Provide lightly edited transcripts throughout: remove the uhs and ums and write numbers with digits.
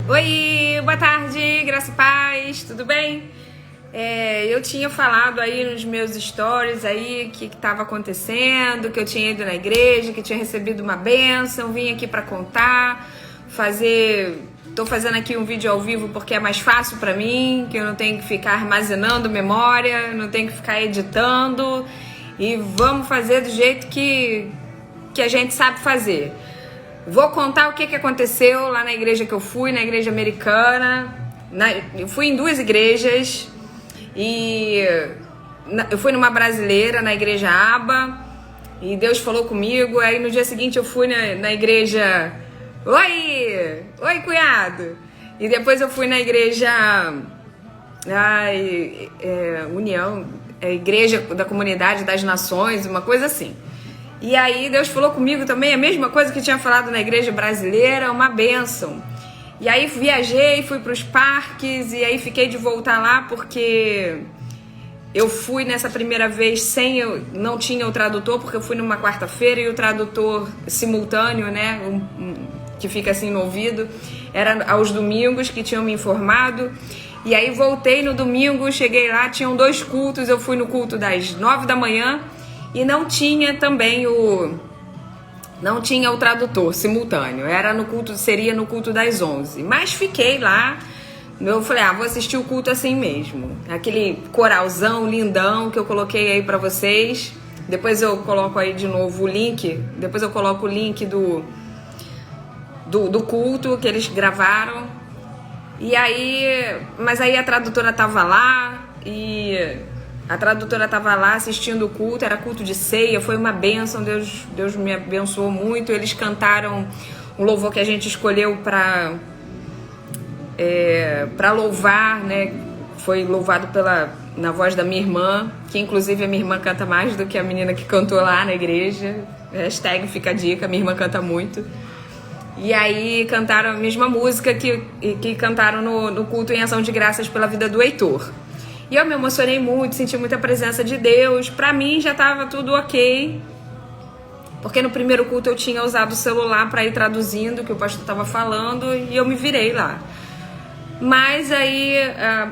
Oi, boa tarde, graça e paz, tudo bem? Eu tinha falado aí nos meus stories aí que estava acontecendo, que eu tinha ido na igreja, que tinha recebido uma bênção, vim aqui para contar, tô fazendo aqui um vídeo ao vivo porque é mais fácil para mim, que eu não tenho que ficar armazenando memória, não tenho que ficar editando e vamos fazer do jeito que a gente sabe fazer. Vou contar o que aconteceu lá na igreja que eu fui, na igreja americana. Eu fui em duas igrejas e eu fui numa brasileira, na igreja Aba, e Deus falou comigo. Aí no dia seguinte eu fui na igreja Oi, cunhado! E depois eu fui na igreja União, Igreja da Comunidade das Nações, uma coisa assim. E aí Deus falou comigo também a mesma coisa que tinha falado na igreja brasileira, uma bênção. E aí viajei, fui para os parques e aí fiquei de voltar lá porque eu fui nessa primeira vez não tinha o tradutor, porque eu fui numa quarta-feira e o tradutor simultâneo, né, que fica assim no ouvido, era aos domingos que tinham me informado. E aí voltei no domingo, cheguei lá, tinham dois cultos, eu fui no culto das 9 da manhã e não tinha também o tradutor simultâneo, seria no culto das 11, mas fiquei lá, eu falei, vou assistir o culto assim mesmo, aquele coralzão lindão que eu coloquei aí pra vocês, depois eu coloco aí de novo o link, depois eu coloco o link do culto que eles gravaram, mas aí a tradutora tava lá assistindo o culto, era culto de ceia, foi uma bênção, Deus me abençoou muito. Eles cantaram um louvor que a gente escolheu para louvar, né? Foi louvado na voz da minha irmã, que inclusive a minha irmã canta mais do que a menina que cantou lá na igreja. Hashtag fica a dica, minha irmã canta muito. E aí cantaram a mesma música que cantaram no culto em ação de graças pela vida do Heitor. E eu me emocionei muito, senti muita presença de Deus. Pra mim já tava tudo ok, porque no primeiro culto eu tinha usado o celular pra ir traduzindo o que o pastor tava falando e eu me virei lá. Mas aí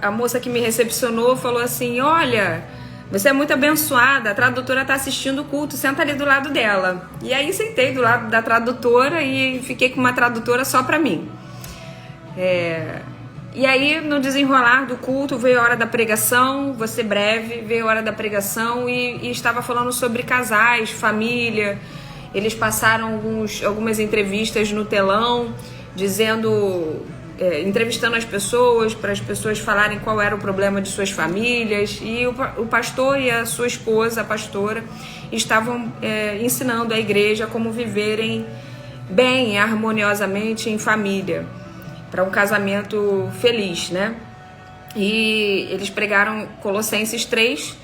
a moça que me recepcionou falou assim, olha, você é muito abençoada, a tradutora tá assistindo o culto, senta ali do lado dela. E aí sentei do lado da tradutora e fiquei com uma tradutora só pra mim. E aí, no desenrolar do culto, veio a hora da pregação, vou ser breve, veio a hora da pregação e estava falando sobre casais, família. Eles passaram algumas entrevistas no telão, entrevistando as pessoas, para as pessoas falarem qual era o problema de suas famílias. E o pastor e a sua esposa, a pastora, estavam ensinando a igreja como viverem bem, harmoniosamente em família, para um casamento feliz, né? E eles pregaram Colossenses 3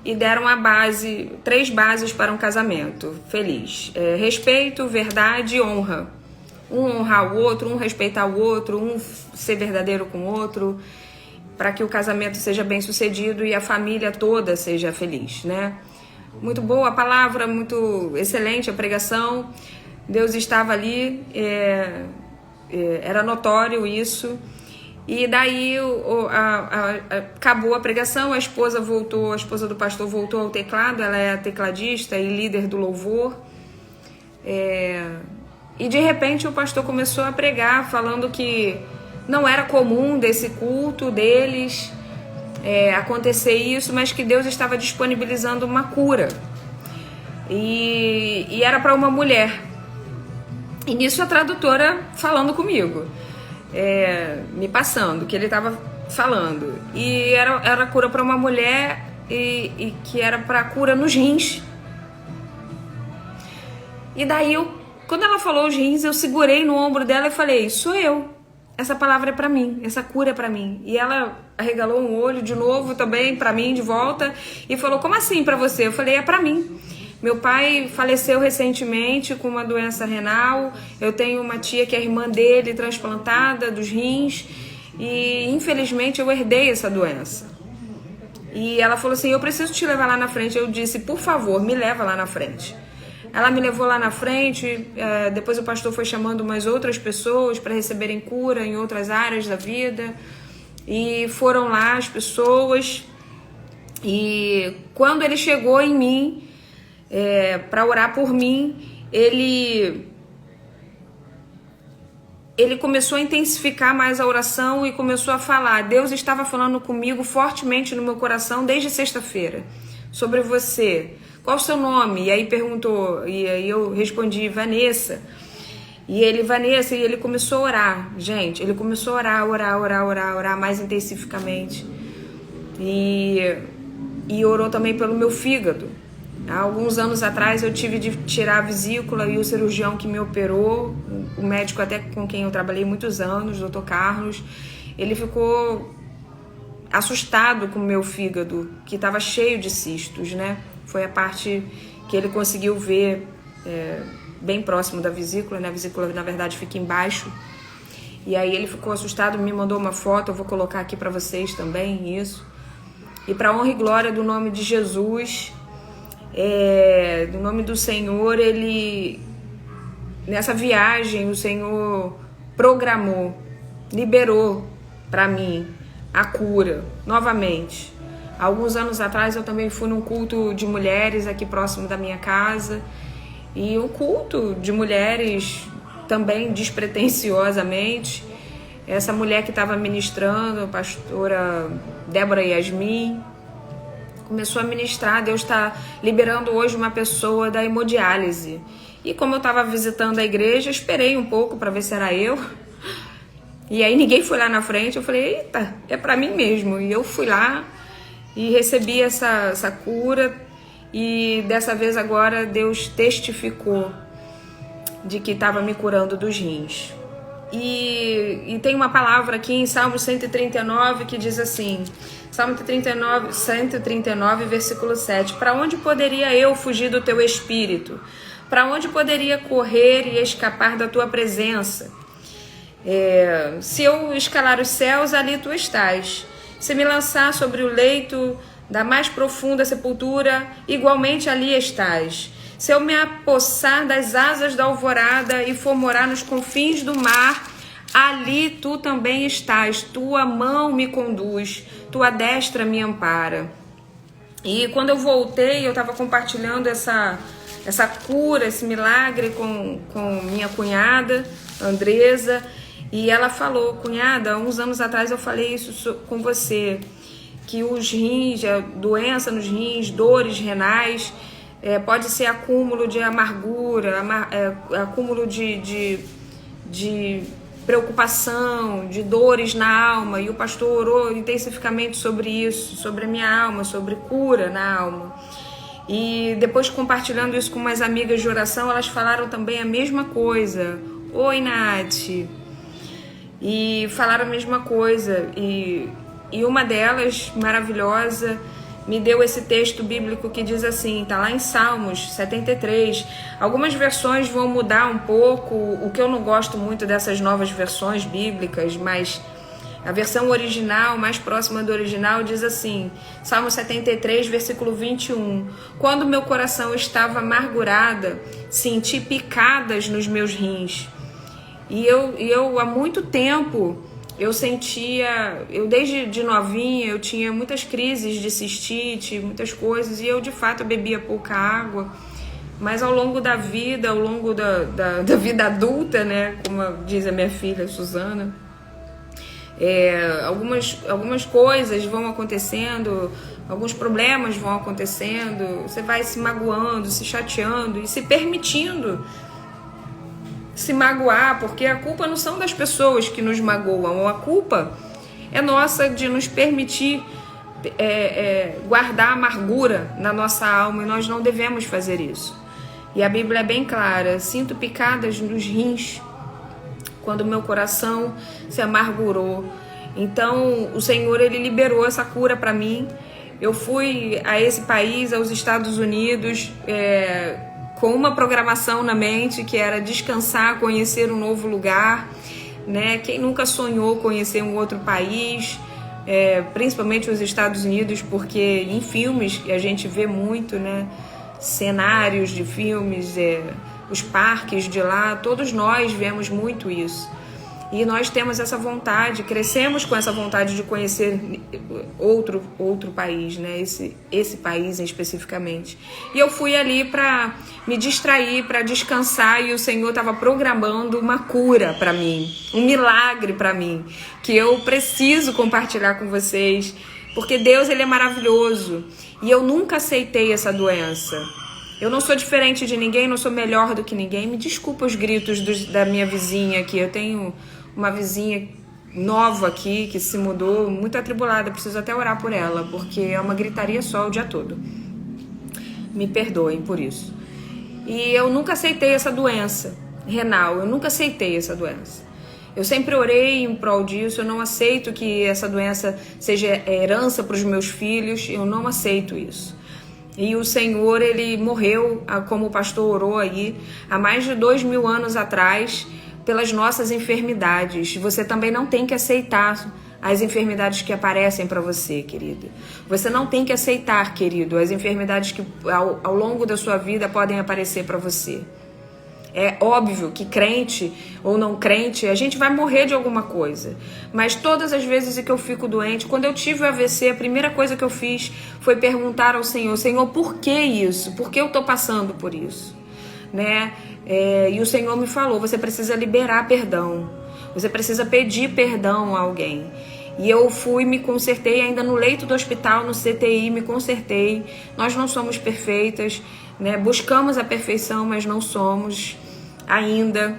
e deram três bases para um casamento feliz. Respeito, verdade e honra. Um honrar o outro, um respeitar o outro, um ser verdadeiro com o outro, para que o casamento seja bem sucedido e a família toda seja feliz, né? Muito boa a palavra, muito excelente a pregação. Deus estava ali, era notório isso. E daí acabou a pregação, a esposa do pastor voltou ao teclado, ela é a tecladista e líder do louvor. E de repente o pastor começou a pregar, falando que não era comum desse culto deles acontecer isso, mas que Deus estava disponibilizando uma cura. E era para uma mulher. E nisso a tradutora falando comigo, me passando o que ele estava falando. E era cura para uma mulher e que era para cura nos rins. E daí, quando ela falou os rins, eu segurei no ombro dela e falei, sou eu. Essa palavra é para mim, essa cura é para mim. E ela arregalou um olho de novo também para mim, de volta, e falou, como assim para você? Eu falei, é para mim. Meu pai faleceu recentemente com uma doença renal. Eu tenho uma tia que é irmã dele, transplantada dos rins. E infelizmente eu herdei essa doença. E ela falou assim, eu preciso te levar lá na frente. Eu disse, por favor, me leva lá na frente. Ela me levou lá na frente, depois o pastor foi chamando umas outras pessoas para receberem cura em outras áreas da vida. E foram lá as pessoas. E quando ele chegou em mim, para orar por mim, ele começou a intensificar mais a oração e começou a falar. Deus estava falando comigo fortemente no meu coração desde sexta-feira sobre você. Qual o seu nome? E aí perguntou, e aí eu respondi, Vanessa. E ele começou a orar, gente. Ele começou a orar mais intensificamente. E orou também pelo meu fígado. Há alguns anos atrás eu tive de tirar a vesícula e o cirurgião que me operou, o médico até com quem eu trabalhei muitos anos, o Dr. Carlos, ele ficou assustado com o meu fígado, que estava cheio de cistos, né? Foi a parte que ele conseguiu ver bem próximo da vesícula, né? A vesícula, na verdade, fica embaixo. E aí ele ficou assustado, me mandou uma foto, eu vou colocar aqui para vocês também isso. E para honra e glória do nome de Jesus, do nome do Senhor, nessa viagem o Senhor programou, liberou para mim a cura novamente. Alguns anos atrás eu também fui num culto de mulheres aqui próximo da minha casa, e um culto de mulheres também despretensiosamente. Essa mulher que estava ministrando, a pastora Débora Yasmin, começou a ministrar. Deus está liberando hoje uma pessoa da hemodiálise. E como eu estava visitando a igreja, esperei um pouco para ver se era eu. E aí ninguém foi lá na frente. Eu falei, eita, é para mim mesmo. E eu fui lá e recebi essa cura. E dessa vez agora Deus testificou de que estava me curando dos rins. E tem uma palavra aqui em Salmo 139 que diz assim, Salmo 139, versículo 7, para onde poderia eu fugir do teu espírito? Para onde poderia correr e escapar da tua presença? Se eu escalar os céus, ali tu estás. Se me lançar sobre o leito da mais profunda sepultura, igualmente ali estás. Se eu me apossar das asas da alvorada e for morar nos confins do mar, ali tu também estás. Tua mão me conduz, tua destra me ampara. E quando eu voltei, eu estava compartilhando essa cura, esse milagre com minha cunhada, Andresa, e ela falou, cunhada, uns anos atrás eu falei isso com você, que os rins, a doença nos rins, dores renais, pode ser acúmulo de amargura, acúmulo de preocupação, de dores na alma. E o pastor orou intensificamente sobre isso, sobre a minha alma, sobre cura na alma. E depois, compartilhando isso com umas amigas de oração, elas falaram também a mesma coisa. Oi, Nath. E falaram a mesma coisa. E uma delas, maravilhosa, me deu esse texto bíblico que diz assim, tá lá em Salmos 73. Algumas versões vão mudar um pouco, o que eu não gosto muito dessas novas versões bíblicas, mas a versão original, mais próxima do original, diz assim, Salmo 73, versículo 21. Quando meu coração estava amargurada, senti picadas nos meus rins. E eu há muito tempo... Eu desde de novinha, eu tinha muitas crises de cistite, muitas coisas, e eu de fato bebia pouca água, mas ao longo da vida, ao longo da vida adulta, né, como diz a minha filha Suzana, algumas coisas vão acontecendo, alguns problemas vão acontecendo, você vai se magoando, se chateando e se permitindo se magoar, porque a culpa não são das pessoas que nos magoam, a culpa é nossa de nos permitir guardar amargura na nossa alma, e nós não devemos fazer isso. E a Bíblia é bem clara, sinto picadas nos rins quando meu coração se amargurou. Então o Senhor, Ele liberou essa cura para mim. Eu fui a esse país, aos Estados Unidos, com uma programação na mente, que era descansar, conhecer um novo lugar, né? Quem nunca sonhou conhecer um outro país, principalmente os Estados Unidos, porque em filmes a gente vê muito, né? cenários de filmes, os parques de lá, todos nós vemos muito isso. E nós temos essa vontade, crescemos com essa vontade de conhecer outro país, né? Esse país especificamente. E eu fui ali para me distrair, para descansar, e o Senhor estava programando uma cura para mim, um milagre para mim, que eu preciso compartilhar com vocês, porque Deus, ele é maravilhoso. E eu nunca aceitei essa doença. Eu não sou diferente de ninguém, não sou melhor do que ninguém. Me desculpa os gritos da minha vizinha aqui. Eu tenho uma vizinha nova aqui que se mudou, muito atribulada. Preciso até orar por ela, porque é uma gritaria só o dia todo. Me perdoem por isso. E eu nunca aceitei essa doença renal. Eu nunca aceitei essa doença. Eu sempre orei em prol disso. Eu não aceito que essa doença seja herança para os meus filhos. Eu não aceito isso. E o Senhor, ele morreu, como o pastor orou aí, há mais de 2000 anos atrás, pelas nossas enfermidades. Você também não tem que aceitar as enfermidades que aparecem para você, querido. Você não tem que aceitar, querido, as enfermidades que ao longo da sua vida podem aparecer para você. É óbvio que crente ou não crente, a gente vai morrer de alguma coisa. Mas todas as vezes que eu fico doente, quando eu tive o AVC, a primeira coisa que eu fiz foi perguntar ao Senhor, Senhor, por que isso? Por que eu estou passando por isso? Né? E o Senhor me falou, você precisa liberar perdão. Você precisa pedir perdão a alguém. E eu fui, me consertei ainda no leito do hospital, no CTI, me consertei. Nós não somos perfeitas, né? Buscamos a perfeição, mas não somos ainda,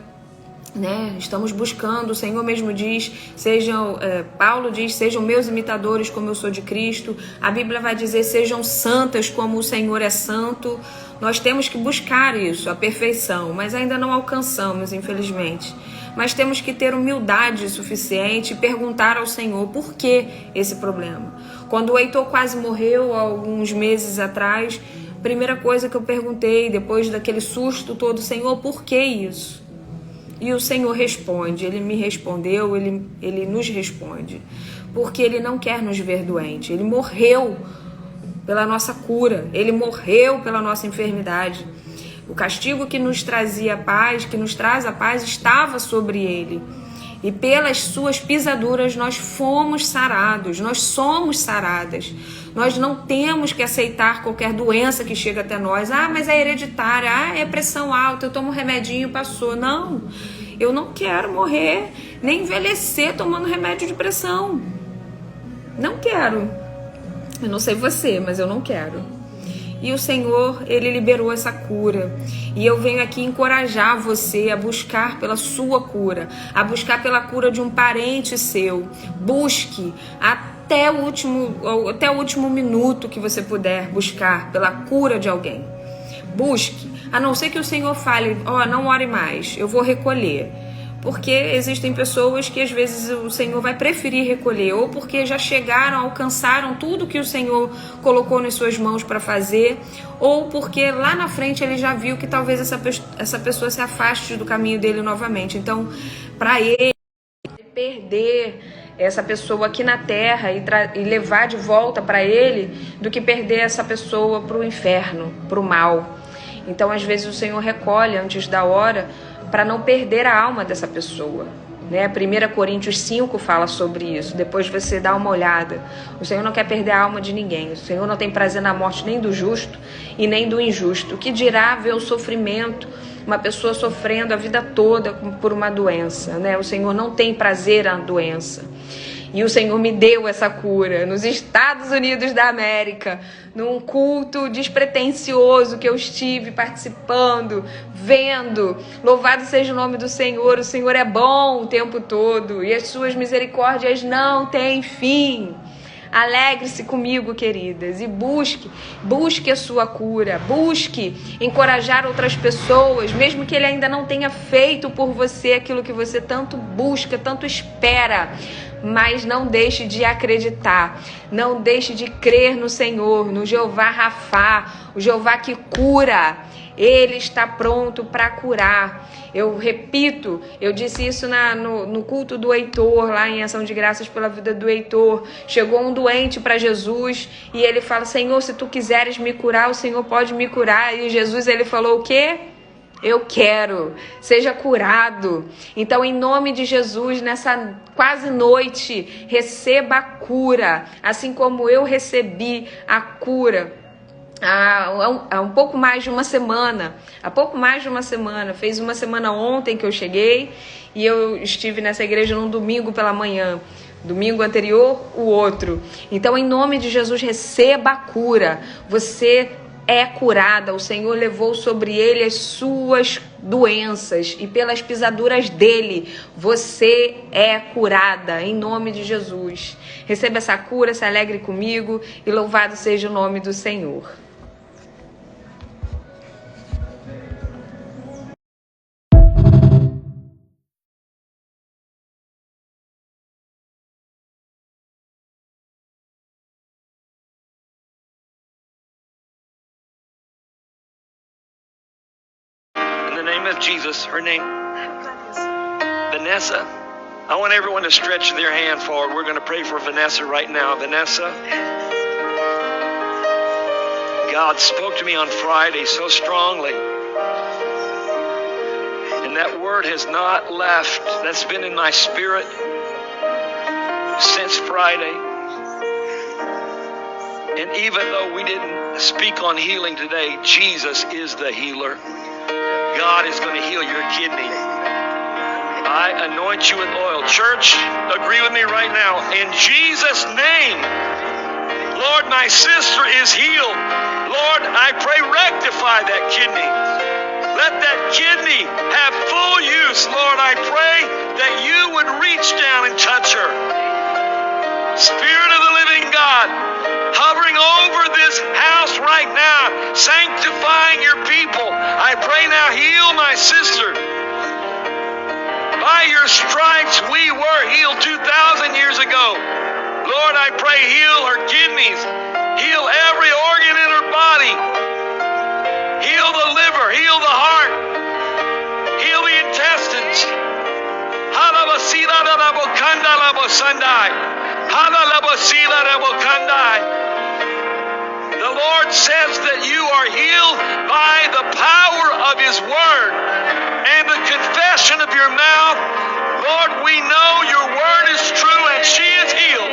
né? Estamos buscando. O Senhor mesmo diz, Paulo diz, sejam meus imitadores como eu sou de Cristo. A Bíblia vai dizer, sejam santas como o Senhor é santo. Nós temos que buscar isso, a perfeição, mas ainda não alcançamos, infelizmente. Mas temos que ter humildade suficiente e perguntar ao Senhor por que esse problema. Quando o Heitor quase morreu, há alguns meses atrás, a primeira coisa que eu perguntei, depois daquele susto todo, Senhor, por que isso? E o Senhor responde, Ele me respondeu, Ele nos responde. Porque Ele não quer nos ver doentes, Ele morreu pela nossa cura, Ele morreu pela nossa enfermidade. O castigo que nos trazia paz, que nos traz a paz, estava sobre Ele. E pelas suas pisaduras nós fomos sarados, nós somos saradas. Nós não temos que aceitar qualquer doença que chega até nós. Ah, mas é hereditária, é pressão alta, eu tomo um remedinho e passou. Não, eu não quero morrer, nem envelhecer tomando remédio de pressão. Não quero. Eu não sei você, mas eu não quero. E o Senhor, Ele liberou essa cura. E eu venho aqui encorajar você a buscar pela sua cura, a buscar pela cura de um parente seu. Busque até o último minuto que você puder buscar pela cura de alguém. Busque, a não ser que o Senhor fale, não ore mais, eu vou recolher. Porque existem pessoas que às vezes o Senhor vai preferir recolher, ou porque já chegaram, alcançaram tudo que o Senhor colocou nas suas mãos para fazer, ou porque lá na frente ele já viu que talvez essa pessoa se afaste do caminho dele novamente. Então, para ele perder essa pessoa aqui na terra e levar de volta para ele, do que perder essa pessoa para o inferno, para o mal. Então, às vezes o Senhor recolhe antes da hora, para não perder a alma dessa pessoa, né? 1 Coríntios 5 fala sobre isso, depois você dá uma olhada. O Senhor não quer perder a alma de ninguém, o Senhor não tem prazer na morte nem do justo e nem do injusto. O que dirá ver o sofrimento, uma pessoa sofrendo a vida toda por uma doença, né? O Senhor não tem prazer na doença. E o Senhor me deu essa cura nos Estados Unidos da América, num culto despretensioso que eu estive participando, vendo. Louvado seja o nome do Senhor. O Senhor é bom o tempo todo e as suas misericórdias não têm fim. Alegre-se comigo, queridas, e busque a sua cura, busque encorajar outras pessoas, mesmo que Ele ainda não tenha feito por você aquilo que você tanto busca, tanto espera. Mas não deixe de acreditar, não deixe de crer no Senhor, no Jeová Rafá, o Jeová que cura. Ele está pronto para curar. Eu repito, eu disse isso no culto do Heitor, lá em Ação de Graças pela vida do Heitor. Chegou um doente para Jesus e ele fala: Senhor, se tu quiseres me curar, o Senhor pode me curar. E Jesus, ele falou o quê? Eu quero, seja curado. Então, em nome de Jesus, nessa quase noite, receba a cura, assim como eu recebi a cura há um pouco mais de uma semana. Fez uma semana ontem que eu cheguei e eu estive nessa igreja num domingo pela manhã. Domingo anterior, o outro. Então, em nome de Jesus, receba a cura. Você é curada, o Senhor levou sobre ele as suas doenças e pelas pisaduras dele você é curada, em nome de Jesus. Receba essa cura, se alegre comigo e louvado seja o nome do Senhor. In the name of Jesus, her name, Vanessa. I want everyone to stretch their hand forward. We're going to pray for Vanessa right now. Vanessa, God spoke to me on Friday so strongly. And that word has not left. That's been in my spirit since Friday. And even though we didn't speak on healing today, Jesus is the healer. God is going to heal your kidney. I anoint you with oil. Church, agree with me right now. In Jesus' name, Lord, my sister is healed. Lord, I pray rectify that kidney. Let that kidney have full use. Lord, I pray that you would reach down and touch her. Spirit of the living God, hovering over this house right now, sanctifying your people. I pray now, heal my sister. By your stripes we were healed 2,000 years ago. Lord, I pray, heal her kidneys. Heal every organ in her body. Heal the liver, heal the heart. Heal the intestines. The Lord says that you are healed by the power of His Word and the confession of your mouth. Lord, we know your Word is true and she is healed.